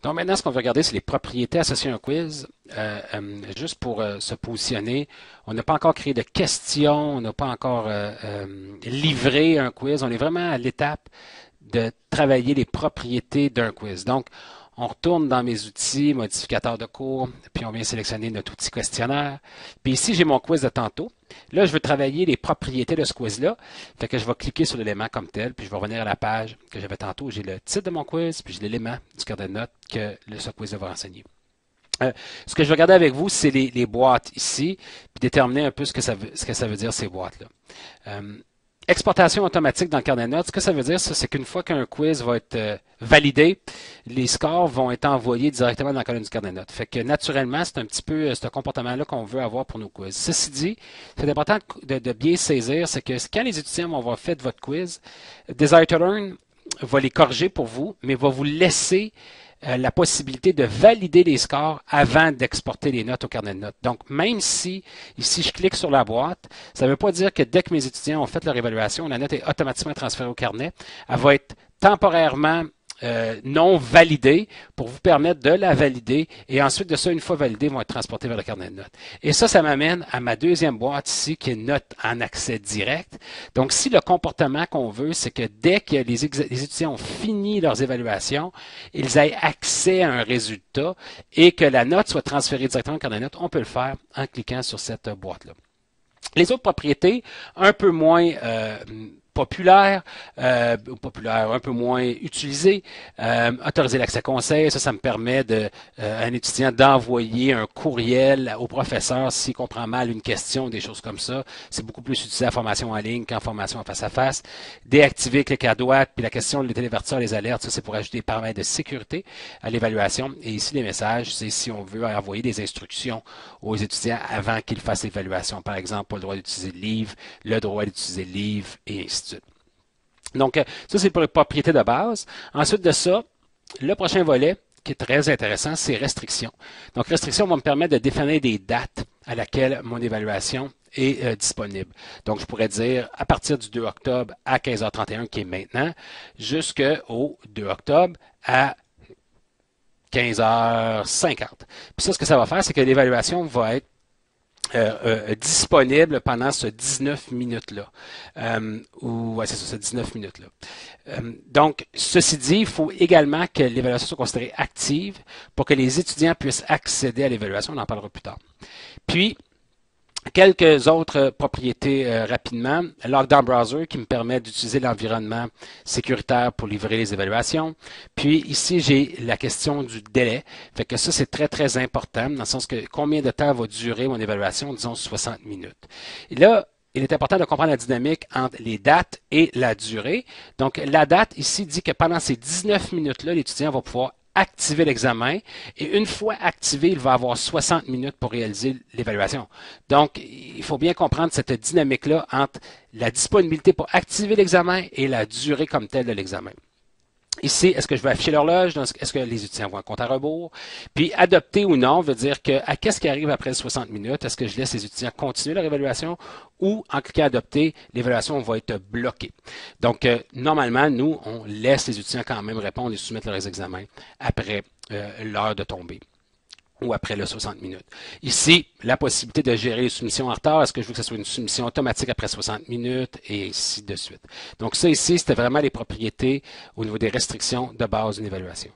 Donc maintenant, ce qu'on veut regarder, c'est les propriétés associées à un quiz. Juste pour se positionner, on n'a pas encore créé de questions, on n'a pas encore livré un quiz. On est vraiment à l'étape de travailler les propriétés d'un quiz. Donc, on retourne dans mes outils, modificateurs de cours, puis on vient sélectionner notre outil questionnaire. Puis ici, j'ai mon quiz de tantôt. Là, je veux travailler les propriétés de ce quiz-là. Fait que je vais cliquer sur l'élément comme tel, puis je vais revenir à la page que j'avais tantôt. J'ai le titre de mon quiz, puis j'ai l'élément du carnet de notes que ce quiz va renseigner. Ce que je vais regarder avec vous, c'est les boîtes ici, puis déterminer un peu ce que ça veut dire ces boîtes-là. Exportation automatique dans le carnet de notes, ce que ça veut dire, c'est qu'une fois qu'un quiz va être validé, les scores vont être envoyés directement dans la colonne du carnet de notes. Fait que naturellement, c'est un petit peu ce comportement-là qu'on veut avoir pour nos quiz. Ceci dit, c'est important de bien saisir, c'est que quand les étudiants vont avoir fait votre quiz, Desire to Learn va les corriger pour vous, mais va vous laisser la possibilité de valider les scores avant d'exporter les notes au carnet de notes. Donc, même si, ici, je clique sur la boîte, ça ne veut pas dire que dès que mes étudiants ont fait leur évaluation, la note est automatiquement transférée au carnet. Elle va être temporairement non validée pour vous permettre de la valider et ensuite de ça, une fois validée, vont être transportés vers le carnet de notes. Et ça m'amène à ma deuxième boîte ici qui est note en accès direct. Donc, si le comportement qu'on veut, c'est que dès que les étudiants ont fini leurs évaluations, ils aient accès à un résultat et que la note soit transférée directement au carnet de notes, on peut le faire en cliquant sur cette boîte-là. Les autres propriétés, un peu moins populaire, un peu moins utilisé, autoriser l'accès conseil, ça me permet à un étudiant d'envoyer un courriel au professeur s'il comprend mal une question, des choses comme ça. C'est beaucoup plus utilisé en formation en ligne qu'en formation en face à face. Déactiver clic à droite, puis la question des télévertisseurs, les alertes, ça c'est pour ajouter des paramètres de sécurité à l'évaluation. Et ici, les messages, c'est si on veut envoyer des instructions aux étudiants avant qu'ils fassent l'évaluation. Par exemple, pas le droit d'utiliser le livre, le droit d'utiliser le livre, et ainsi de suite. Donc, ça, c'est pour les propriétés de base. Ensuite de ça, le prochain volet, qui est très intéressant, c'est restrictions. Donc, restrictions vont me permettre de définir des dates à laquelle mon évaluation est disponible. Donc, je pourrais dire à partir du 2 octobre à 15h31, qui est maintenant, jusqu'au 2 octobre à 15h50. Puis ça, ce que ça va faire, c'est que l'évaluation va être disponible pendant ce 19 minutes-là. C'est ça, ce 19 minutes-là. Donc, ceci dit, il faut également que l'évaluation soit considérée active pour que les étudiants puissent accéder à l'évaluation. On en parlera plus tard. Puis, quelques autres propriétés rapidement. Lockdown Browser qui me permet d'utiliser l'environnement sécuritaire pour livrer les évaluations. Puis ici, j'ai la question du délai. Fait que ça, c'est très, très important dans le sens que combien de temps va durer mon évaluation, disons 60 minutes. Et là, il est important de comprendre la dynamique entre les dates et la durée. Donc, la date ici dit que pendant ces 19 minutes-là, l'étudiant va pouvoir activer l'examen et une fois activé, il va avoir 60 minutes pour réaliser l'évaluation. Donc, il faut bien comprendre cette dynamique-là entre la disponibilité pour activer l'examen et la durée comme telle de l'examen. Ici, est-ce que je vais afficher l'horloge? Est-ce que les étudiants vont un compte à rebours? Puis, adopter ou non veut dire que à qu'est-ce qui arrive après 60 minutes? Est-ce que je laisse les étudiants continuer leur évaluation ou en cliquant adopter, l'évaluation va être bloquée? Donc, normalement, nous, on laisse les étudiants quand même répondre et soumettre leurs examens après l'heure de tombée ou après les 60 minutes. Ici, la possibilité de gérer les soumissions en retard. Est-ce que je veux que ce soit une soumission automatique après 60 minutes et ainsi de suite. Donc ça ici, c'était vraiment les propriétés au niveau des restrictions de base d'une évaluation.